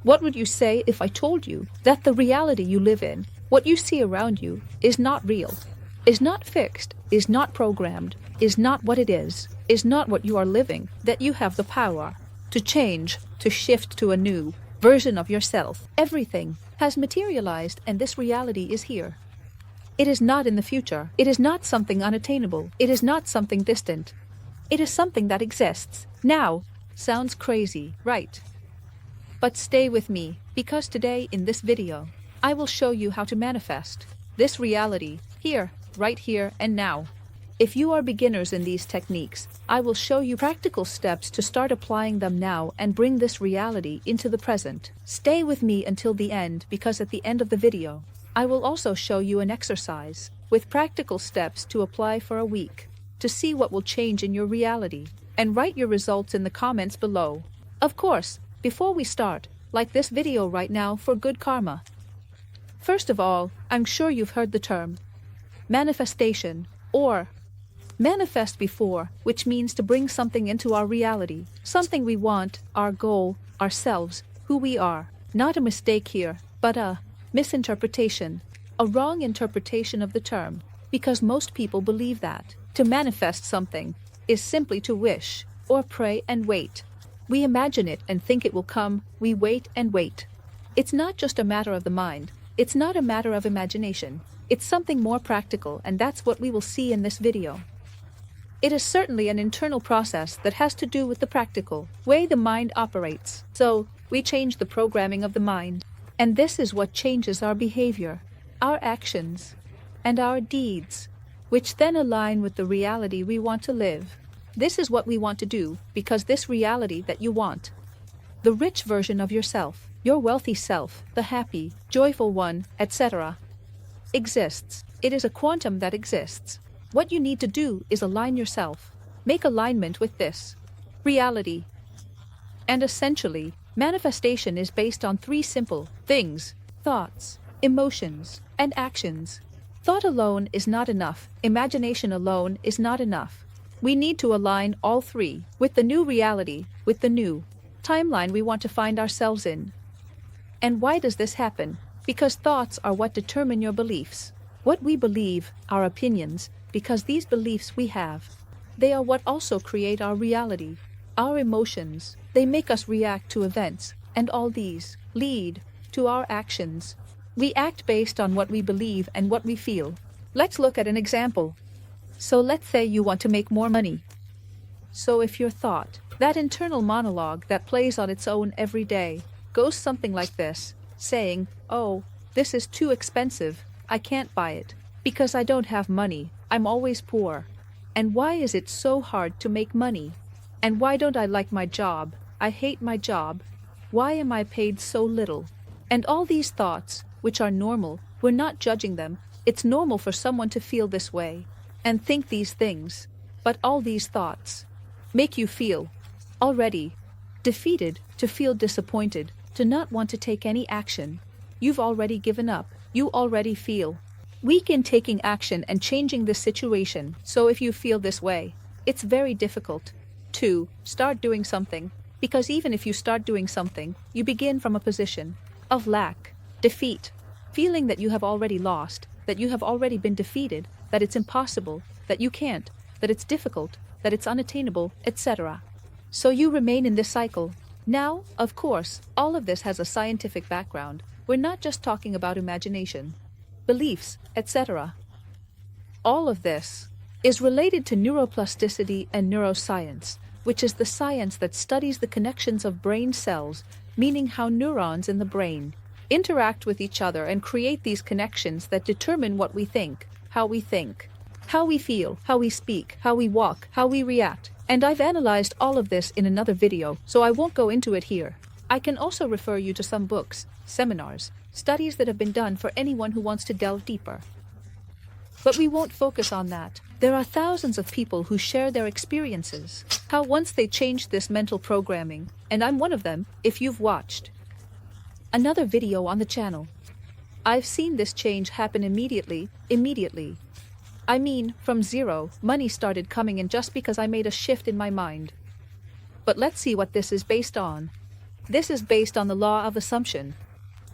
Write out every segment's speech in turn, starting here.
What would you say if I told you that the reality you live in, what you see around you, is not real, is not fixed, is not programmed, is not what it is not what you are living, that you have the power to change, to shift to a new version of yourself? Everything has materialized and this reality is here. It is not in the future. It is not something unattainable. It is not something distant. It is something that exists now. Sounds crazy, right? But stay with me, because today in this video, I will show you how to manifest this reality here, right here and now. If you are beginners in these techniques, I will show you practical steps to start applying them now and bring this reality into the present. Stay with me until the end, because at the end of the video, I will also show you an exercise with practical steps to apply for a week to see what will change in your reality, and write your results in the comments below. Of course, before we start, like this video right now for good karma. First of all, I'm sure you've heard the term manifestation or manifest before, which means to bring something into our reality, something we want, our goal, ourselves, who we are. Not a mistake here, but a misinterpretation, a wrong interpretation of the term, because most people believe that to manifest something is simply to wish or pray and wait. We imagine it and think it will come, we wait and wait. It's not just a matter of the mind, it's not a matter of imagination, it's something more practical, and that's what we will see in this video. It is certainly an internal process that has to do with the practical way the mind operates. So, we change the programming of the mind. And this is what changes our behavior, our actions, and our deeds, which then align with the reality we want to live. This is what we want to do, because this reality that you want, the rich version of yourself, your wealthy self, the happy, joyful one, etc., exists. It is a quantum that exists. What you need to do is align yourself, make alignment with this reality. And essentially, manifestation is based on three simple things: thoughts, emotions, and actions. Thought alone is not enough. Imagination alone is not enough. We need to align all three with the new reality, with the new timeline we want to find ourselves in. And why does this happen? Because thoughts are what determine your beliefs. What we believe, our opinions, because these beliefs we have, they are what also create our reality. Our emotions, they make us react to events, and all these lead to our actions. We act based on what we believe and what we feel. Let's look at an example. So let's say you want to make more money. So if your thought, that internal monologue that plays on its own every day, goes something like this, saying, "Oh, this is too expensive, I can't buy it, because I don't have money, I'm always poor. And why is it so hard to make money? And why don't I like my job? I hate my job. Why am I paid so little?" And all these thoughts, which are normal, we're not judging them, it's normal for someone to feel this way and think these things. But all these thoughts make you feel already defeated, to feel disappointed, to not want to take any action. You've already given up. You already feel weak in taking action and changing the situation. So if you feel this way, it's very difficult to start doing something, because even if you start doing something, you begin from a position of lack, defeat, feeling that you have already lost, that you have already been defeated, that it's impossible, that you can't, that it's difficult, that it's unattainable, etc. So you remain in this cycle. Now, of course, all of this has a scientific background. We're not just talking about imagination, beliefs, etc. All of this is related to neuroplasticity and neuroscience, which is the science that studies the connections of brain cells, meaning how neurons in the brain interact with each other and create these connections that determine what we think, how we feel, how we speak, how we walk, how we react. And I've analyzed all of this in another video, so I won't go into it here. I can also refer you to some books, seminars, studies that have been done for anyone who wants to delve deeper. But we won't focus on that. There are thousands of people who share their experiences, how once they changed this mental programming, and I'm one of them, if you've watched another video on the channel. I've seen this change happen immediately. I mean, from zero, money started coming in just because I made a shift in my mind. But let's see what this is based on. This is based on the law of assumption.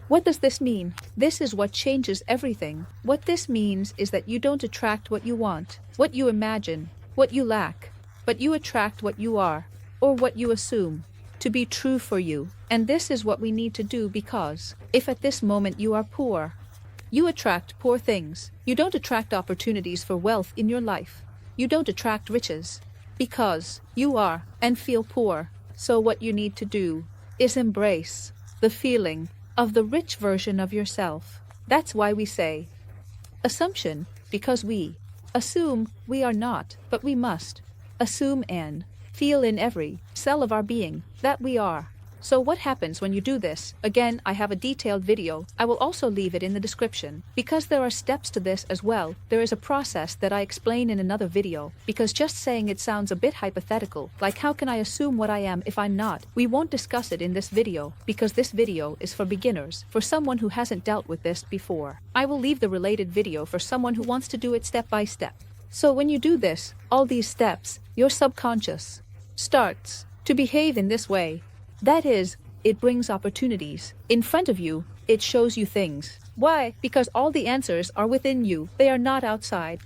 What does this mean? This is what changes everything. What this means is that you don't attract what you want, what you imagine, what you lack, but you attract what you are, or what you assume to be true for you. And this is what we need to do, because if at this moment you are poor, you attract poor things. You don't attract opportunities for wealth in your life. You don't attract riches because you are and feel poor. So what you need to do is embrace the feeling of the rich version of yourself. That's why we say assumption, because we assume we are not, but we must assume and feel in every cell of our being that we are. So what happens when you do this? Again, I have a detailed video. I will also leave it in the description. Because there are steps to this as well, there is a process that I explain in another video. Because just saying it sounds a bit hypothetical, like how can I assume what I am if I'm not? We won't discuss it in this video, because this video is for beginners, for someone who hasn't dealt with this before. I will leave the related video for someone who wants to do it step by step. So when you do this, all these steps, your subconscious starts to behave in this way. That is, it brings opportunities in front of you. It shows you things. Why? Because all the answers are within you. They are not outside.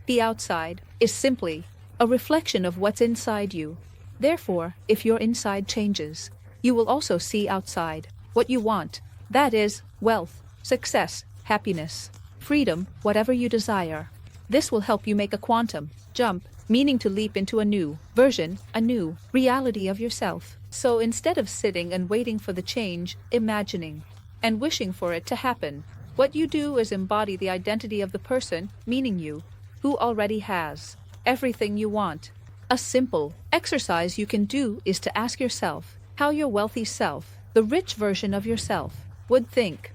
The outside is simply a reflection of what's inside you. Therefore, if your inside changes, you will also see outside what you want. That is, wealth, success, happiness, freedom, whatever you desire. This will help you make a quantum jump, meaning to leap into a new version, a new reality of yourself. So instead of sitting and waiting for the change, imagining and wishing for it to happen, what you do is embody the identity of the person, meaning you, who already has everything you want. A simple exercise you can do is to ask yourself how your wealthy self, the rich version of yourself, would think,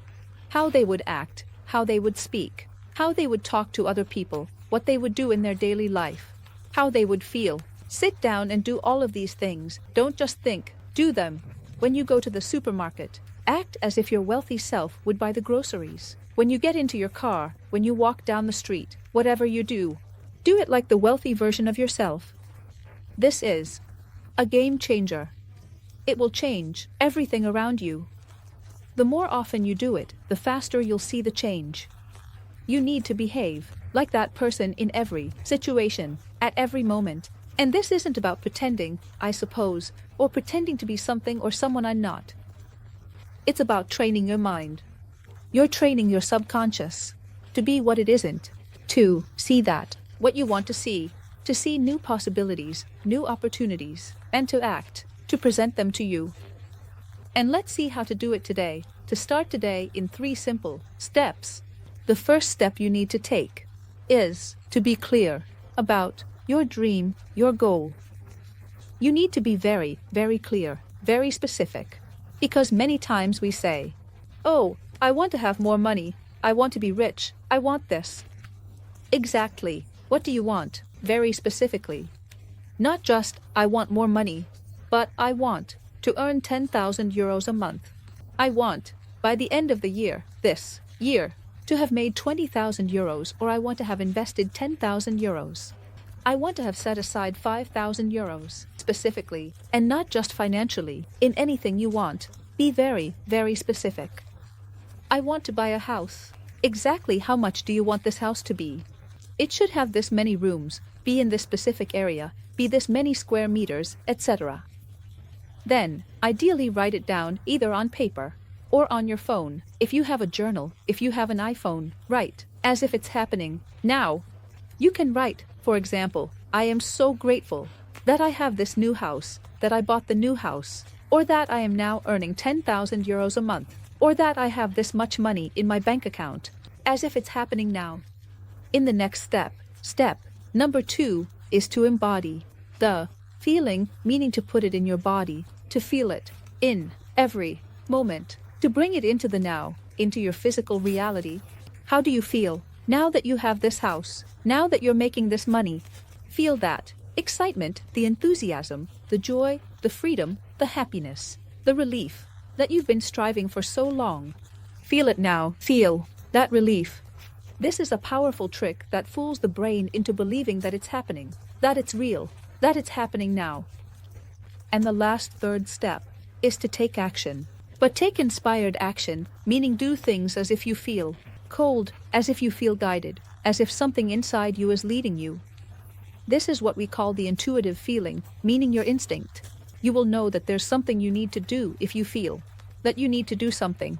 how they would act, how they would speak, how they would talk to other people, what they would do in their daily life, how they would feel. Sit down and do all of these things. Don't just think, do them. When you go to the supermarket, act as if your wealthy self would buy the groceries. When you get into your car, when you walk down the street, whatever you do it like the wealthy version of yourself. This is a game changer. It will change everything around you. The more often you do it, the faster you'll see the change. You need to behave like that person in every situation, at every moment. And this isn't about pretending, I suppose, or pretending to be something or someone I'm not. It's about training your mind. You're training your subconscious to be what it isn't, to see that, what you want to see new possibilities, new opportunities, and to act, to present them to you. And let's see how to do it today. To start today in 3 simple steps. The first step you need to take is to be clear about your dream, your goal. You need to be very, very clear, very specific. Because many times we say, oh, I want to have more money. I want to be rich. I want this. Exactly. What do you want? Very specifically. Not just, I want more money, but I want to earn 10,000 euros a month. I want, by the end of the year, this year, to have made 20,000 euros, or I want to have invested 10,000 euros. I want to have set aside 5,000 euros, specifically, and not just financially, in anything you want. Be very, very specific. I want to buy a house. Exactly how much do you want this house to be? It should have this many rooms, be in this specific area, be this many square meters, etc. Then, ideally write it down either on paper or on your phone. If you have a journal, if you have an iPhone, write, as if it's happening now. You can write, for example, I am so grateful that I have this new house, that I bought the new house, or that I am now earning 10,000 euros a month, or that I have this much money in my bank account, as if it's happening now. In the next step number 2, is to embody the feeling, meaning to put it in your body, to feel it in every moment, to bring it into the now, into your physical reality. How do you feel now that you have this house? Now that you're making this money? Feel that excitement, the enthusiasm, the joy, the freedom, the happiness, the relief that you've been striving for so long. Feel it now. Feel that relief. This is a powerful trick that fools the brain into believing that it's happening, that it's real, that it's happening now. And the last 3rd step is to take action. But take inspired action, meaning do things as if you feel cold, as if you feel guided, as if something inside you is leading you. This is what we call the intuitive feeling, meaning your instinct. You will know that there's something you need to do if you feel that you need to do something.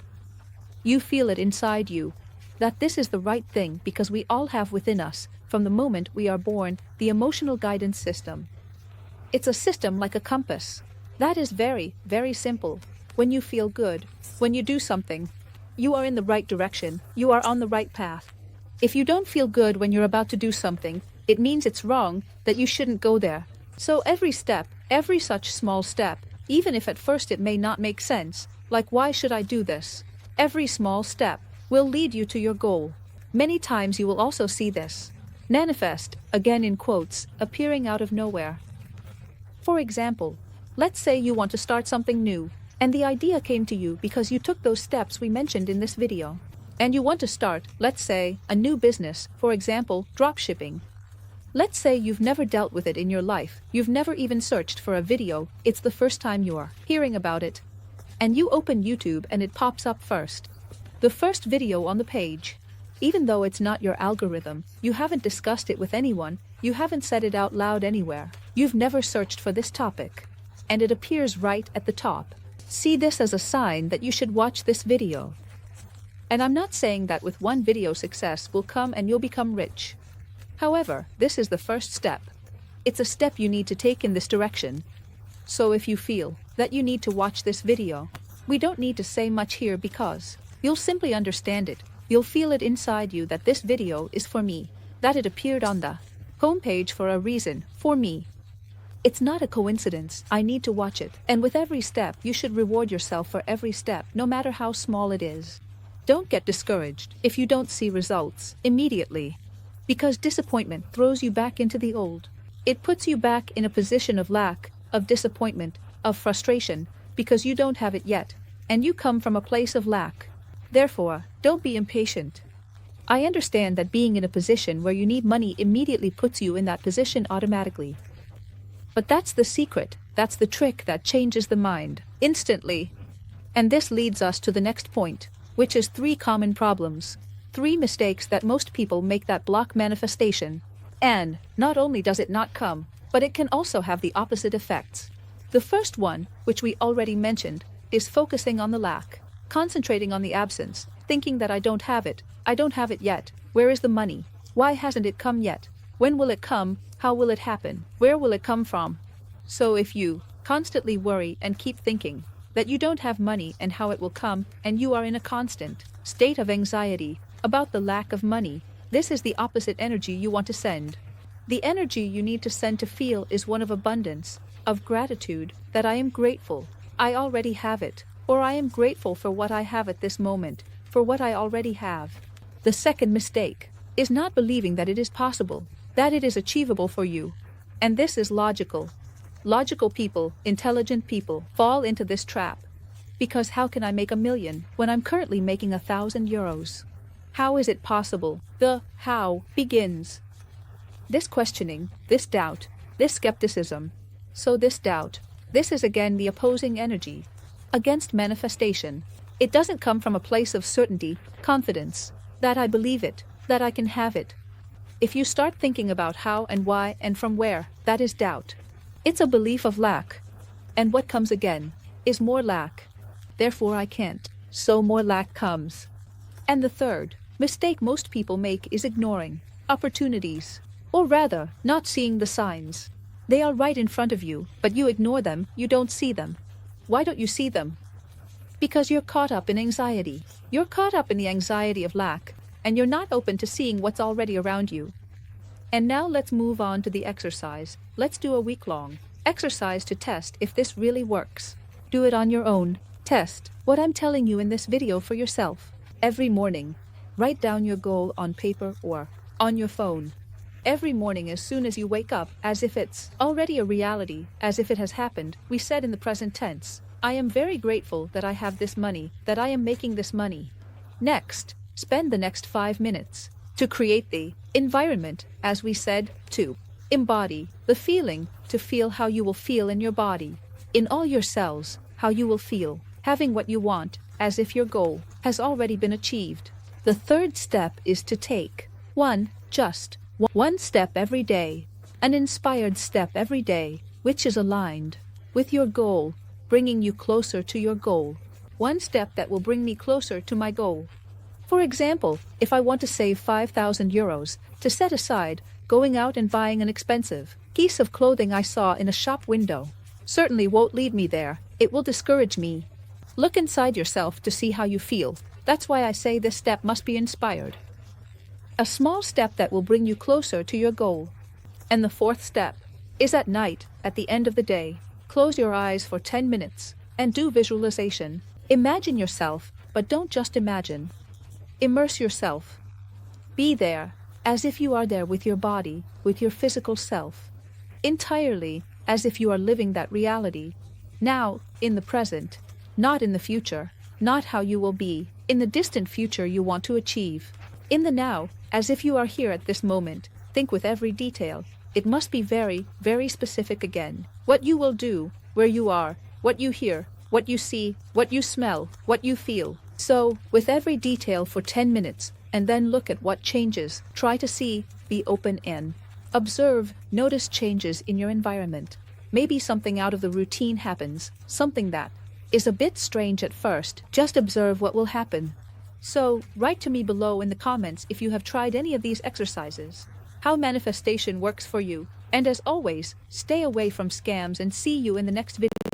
You feel it inside you, that this is the right thing, because we all have within us, from the moment we are born, the emotional guidance system. It's a system like a compass. That is very, very simple. When you feel good, when you do something, you are in the right direction, you are on the right path. If you don't feel good when you're about to do something, it means it's wrong, that you shouldn't go there. So every step, every such small step, even if at first it may not make sense, like why should I do this? Every small step will lead you to your goal. Many times you will also see this manifest, again in quotes, appearing out of nowhere. For example, let's say you want to start something new, and the idea came to you because you took those steps we mentioned in this video. And you want to start, let's say, a new business, for example, dropshipping. Let's say you've never dealt with it in your life, you've never even searched for a video, it's the first time you are hearing about it. And you open YouTube and it pops up first. The first video on the page. Even though it's not your algorithm, you haven't discussed it with anyone, you haven't said it out loud anywhere, you've never searched for this topic. And it appears right at the top. See this as a sign that you should watch this video. And I'm not saying that with one video success will come and you'll become rich. However, this is the first step. It's a step you need to take in this direction. So if you feel that you need to watch this video, we don't need to say much here because you'll simply understand it. You'll feel it inside you that this video is for me, that it appeared on the homepage for a reason, for me. It's not a coincidence, I need to watch it. And with every step, you should reward yourself for every step, no matter how small it is. Don't get discouraged if you don't see results immediately. Because disappointment throws you back into the old. It puts you back in a position of lack, of disappointment, of frustration, because you don't have it yet, and you come from a place of lack. Therefore, don't be impatient. I understand that being in a position where you need money immediately puts you in that position automatically. But that's the secret, that's the trick that changes the mind, instantly. And this leads us to the next point, which is 3 common problems. 3 mistakes that most people make that block manifestation. And, not only does it not come, but it can also have the opposite effects. The first one, which we already mentioned, is focusing on the lack, concentrating on the absence, thinking that I don't have it yet, where is the money, why hasn't it come yet, when will it come, how will it happen, where will it come from? So if you constantly worry and keep thinking that you don't have money and how it will come, and you are in a constant state of anxiety about the lack of money, this is the opposite energy you want to send. The energy you need to send to feel is one of abundance, of gratitude, that I am grateful, I already have it, or I am grateful for what I have at this moment, for what I already have. The second mistake is not believing that it is possible, that it is achievable for you. And this is logical. Logical people, intelligent people, fall into this trap. Because how can I make 1 million when I'm currently making 1,000 euros? How is it possible? The how begins. This questioning, this doubt, this skepticism. So this doubt, this is again the opposing energy against manifestation. It doesn't come from a place of certainty, confidence, that I believe it, that I can have it. If you start thinking about how and why and from where, that is doubt. It's a belief of lack. And what comes again is more lack. Therefore I can't. So more lack comes. And the third mistake most people make is ignoring opportunities, or rather, not seeing the signs. They are right in front of you, but you ignore them, you don't see them. Why don't you see them? Because you're caught up in anxiety. You're caught up in the anxiety of lack, and you're not open to seeing what's already around you. And now let's move on to the exercise. Let's do a week-long exercise to test if this really works. Do it on your own. Test what I'm telling you in this video for yourself. Every morning, write down your goal on paper or on your phone. Every morning as soon as you wake up, as if it's already a reality, as if it has happened, we said in the present tense, I am very grateful that I have this money, that I am making this money. Next, spend the next 5 minutes to create the environment, as we said, to embody the feeling, to feel how you will feel in your body, in all your cells, how you will feel, having what you want, as if your goal has already been achieved. The third step is to take just one step every day, an inspired step every day, which is aligned with your goal, bringing you closer to your goal. One step that will bring me closer to my goal. For example, if I want to save 5,000 euros to set aside, going out and buying an expensive piece of clothing I saw in a shop window certainly won't lead me there. It will discourage me. Look inside yourself to see how you feel. That's why I say this step must be inspired. A small step that will bring you closer to your goal. And the fourth step is at night, at the end of the day. Close your eyes for 10 minutes and do visualization. Imagine yourself, but don't just imagine. Immerse yourself. Be there, as if you are there with your body, with your physical self. Entirely, as if you are living that reality. Now, in the present, not in the future, not how you will be, in the distant future you want to achieve. In the now, as if you are here at this moment, think with every detail. It must be very, very specific again. What you will do, where you are, what you hear, what you see, what you smell, what you feel. So, with every detail for 10 minutes, and then look at what changes. Try to see, be open in. Observe, notice changes in your environment. Maybe something out of the routine happens, something that is a bit strange at first. Just observe what will happen. So, write to me below in the comments if you have tried any of these exercises, how manifestation works for you, and as always, stay away from scams and see you in the next video.